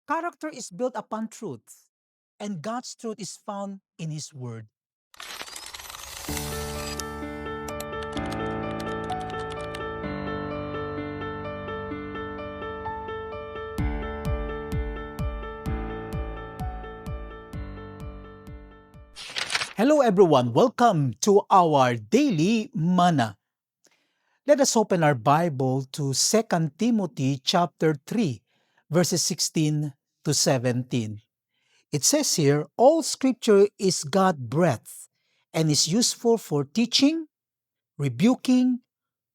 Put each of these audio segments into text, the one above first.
Character is built upon truth, and God's truth is found in His Word. Hello, everyone. Welcome to our daily manna. Let us open our Bible to Second Timothy chapter 3, verses 16 to 17. It says here, all scripture is God-breathed and is useful for teaching, rebuking,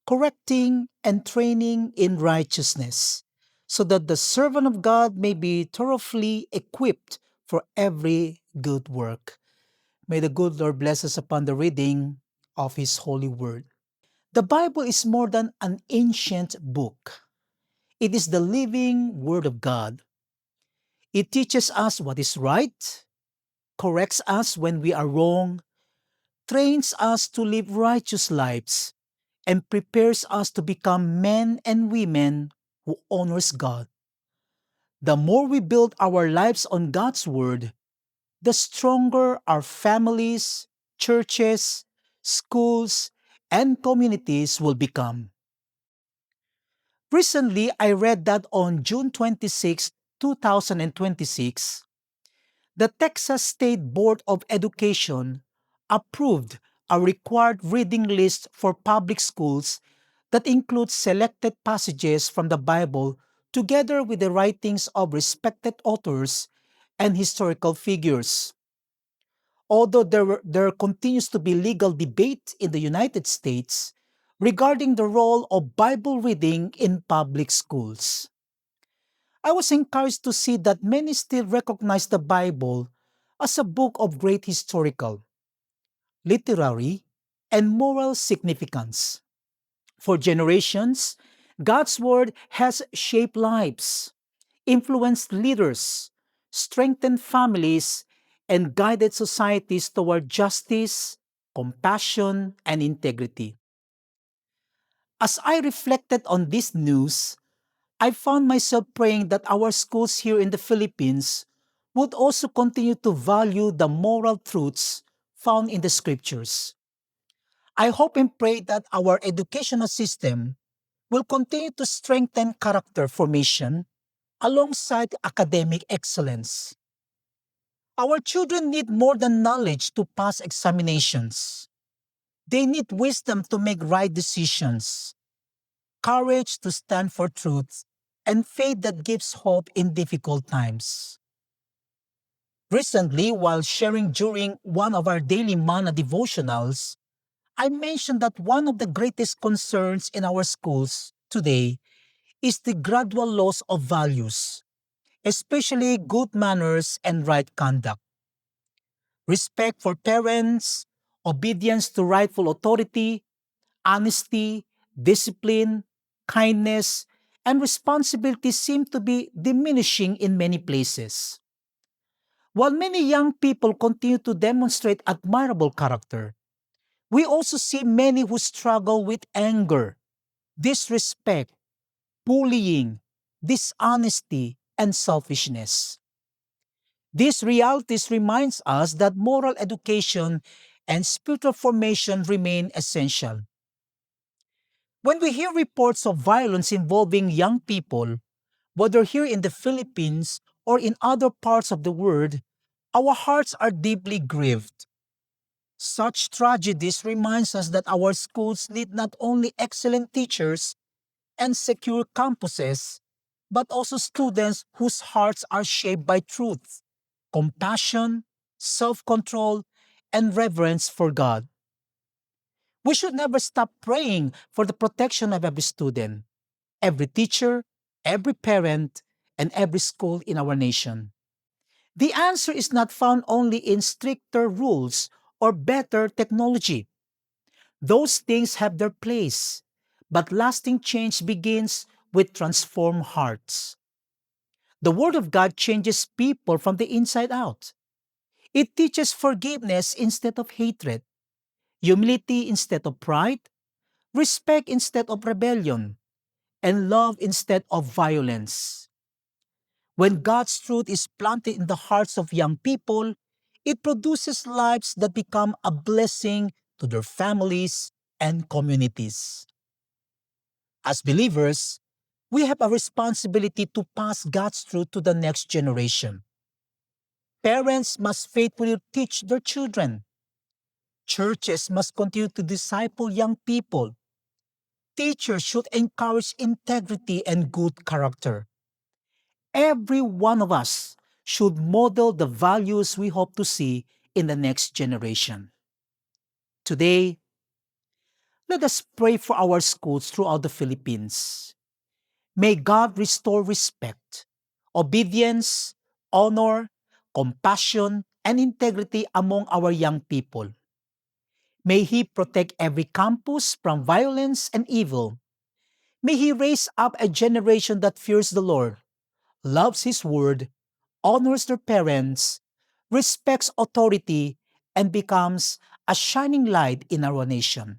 correcting, and training in righteousness, so that the servant of God may be thoroughly equipped for every good work. May the good Lord bless us upon the reading of His holy word. The Bible is more than an ancient book. It is the living Word of God. It teaches us what is right, corrects us when we are wrong, trains us to live righteous lives, and prepares us to become men and women who honors God. The more we build our lives on God's Word, the stronger our families, churches, schools, and communities will become. Recently, I read that on June 26, 2026, the Texas State Board of Education approved a required reading list for public schools that includes selected passages from the Bible together with the writings of respected authors and historical figures. Although there continues to be legal debate in the United States regarding the role of Bible reading in public schools. I was encouraged to see that many still recognize the Bible as a book of great historical, literary, and moral significance. For generations, God's Word has shaped lives, influenced leaders, strengthened families, and guided societies toward justice, compassion, and integrity. As I reflected on this news, I found myself praying that our schools here in the Philippines would also continue to value the moral truths found in the scriptures. I hope and pray that our educational system will continue to strengthen character formation alongside academic excellence. Our children need more than knowledge to pass examinations. They need wisdom to make right decisions, courage to stand for truth, and faith that gives hope in difficult times. Recently, while sharing during one of our daily manna devotionals, I mentioned that one of the greatest concerns in our schools today is the gradual loss of values, especially good manners and right conduct. Respect for parents, obedience to rightful authority, honesty, discipline, kindness, and responsibility seem to be diminishing in many places. While many young people continue to demonstrate admirable character, we also see many who struggle with anger, disrespect, bullying, dishonesty, and selfishness. These realities reminds us that moral education and spiritual formation remain essential. When we hear reports of violence involving young people, whether here in the Philippines or in other parts of the world, our hearts are deeply grieved. Such tragedies reminds us that our schools need not only excellent teachers and secure campuses, but also students whose hearts are shaped by truth, compassion, self-control, and reverence for God. We should never stop praying for the protection of every student, every teacher, every parent, and every school in our nation. The answer is not found only in stricter rules or better technology. Those things have their place, but lasting change begins with transformed hearts. The Word of God changes people from the inside out. It teaches forgiveness instead of hatred, humility instead of pride, respect instead of rebellion, and love instead of violence. When God's truth is planted in the hearts of young people, it produces lives that become a blessing to their families and communities. As believers, we have a responsibility to pass God's truth to the next generation. Parents must faithfully teach their children. Churches must continue to disciple young people. Teachers should encourage integrity and good character. Every one of us should model the values we hope to see in the next generation. Today, let us pray for our schools throughout the Philippines. May God restore respect, obedience, honor, compassion, and integrity among our young people. May He protect every campus from violence and evil. May He raise up a generation that fears the Lord, loves His word, honors their parents, respects authority, and becomes a shining light in our nation.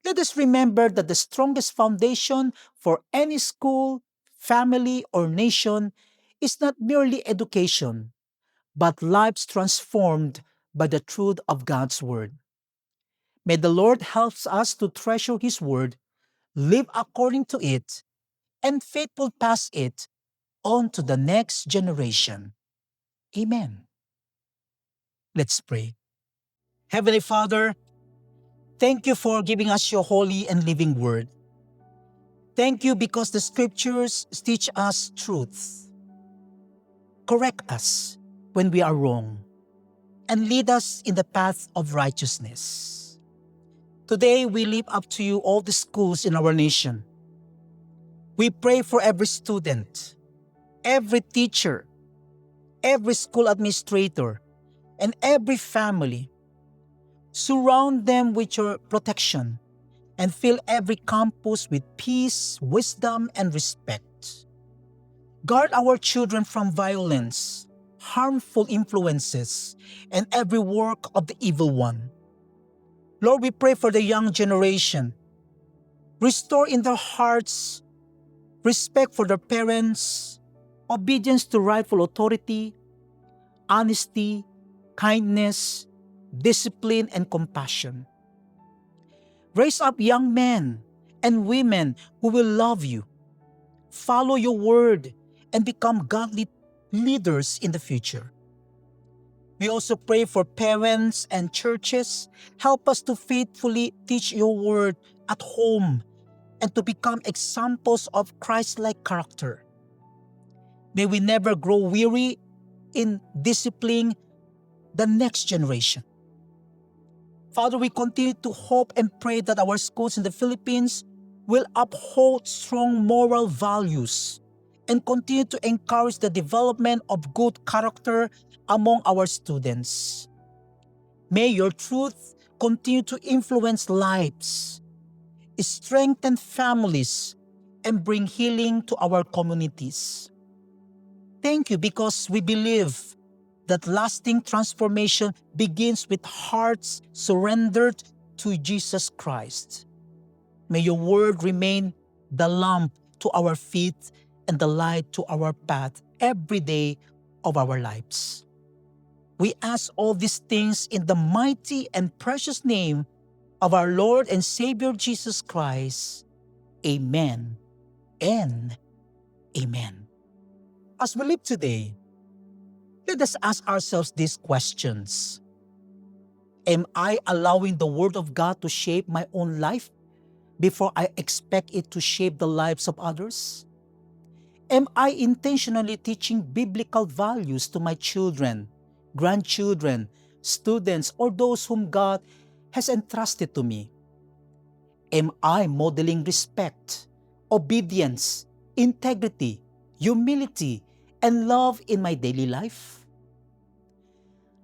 Let us remember that the strongest foundation for any school, family, or nation is not merely education, but lives transformed by the truth of God's Word. May the Lord help us to treasure His Word, live according to it, and faithful pass it on to the next generation. Amen. Let's pray. Heavenly Father, thank you for giving us your holy and living Word. Thank you because the Scriptures teach us truth, correct us when we are wrong, and lead us in the path of righteousness. Today, we lift up to you all the schools in our nation. We pray for every student, every teacher, every school administrator, and every family. Surround them with your protection and fill every campus with peace, wisdom, and respect. Guard our children from violence, harmful influences, and every work of the evil one. Lord, we pray for the young generation. Restore in their hearts respect for their parents, obedience to rightful authority, honesty, kindness, discipline, and compassion. Raise up young men and women who will love you, follow your word, and become godly leaders in the future. We also pray for parents and churches. Help us to faithfully teach your word at home and to become examples of Christ-like character. May we never grow weary in disciplining the next generation. Father, we continue to hope and pray that our schools in the Philippines will uphold strong moral values and continue to encourage the development of good character among our students. May your truth continue to influence lives, strengthen families, and bring healing to our communities. Thank you because we believe that lasting transformation begins with hearts surrendered to Jesus Christ. May your word remain the lamp to our feet and the light to our path every day of our lives. We ask all these things in the mighty and precious name of our Lord and Savior Jesus Christ. Amen and amen. As we live today, let us ask ourselves these questions. Am I allowing the Word of God to shape my own life before I expect it to shape the lives of others? Am I intentionally teaching biblical values to my children, grandchildren, students, or those whom God has entrusted to me? Am I modeling respect, obedience, integrity, humility, and love in my daily life?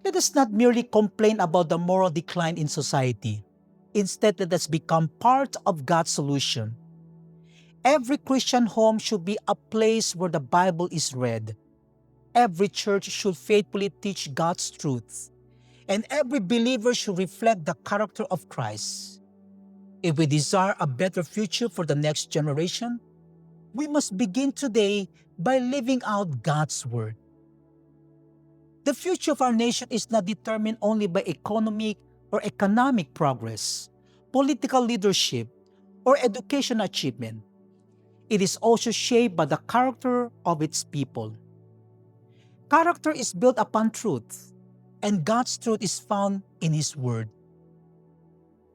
Let us not merely complain about the moral decline in society. Instead, let us become part of God's solution. Every Christian home should be a place where the Bible is read. Every church should faithfully teach God's truth. And every believer should reflect the character of Christ. If we desire a better future for the next generation, We must begin today by living out God's Word. The future of our nation is not determined only by economic progress, political leadership, or education achievement. It is also shaped by the character of its people. Character is built upon truth, and God's truth is found in His Word.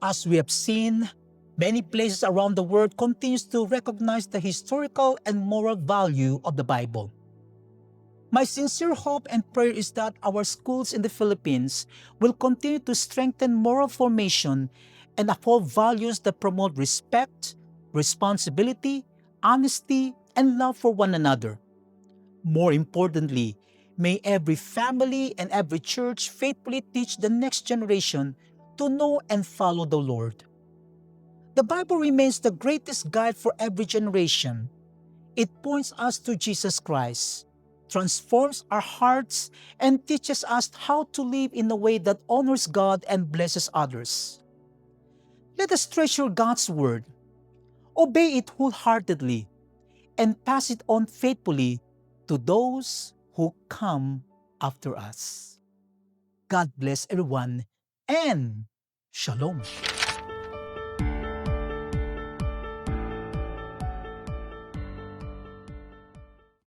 As we have seen, many places around the world continues to recognize the historical and moral value of the Bible. My sincere hope and prayer is that our schools in the Philippines will continue to strengthen moral formation and uphold values that promote respect, responsibility, honesty, and love for one another. More importantly, may every family and every church faithfully teach the next generation to know and follow the Lord. The Bible remains the greatest guide for every generation. It points us to Jesus Christ, transforms our hearts, and teaches us how to live in a way that honors God and blesses others. Let us treasure God's Word, obey it wholeheartedly, and pass it on faithfully to those who come after us. God bless everyone, and Shalom.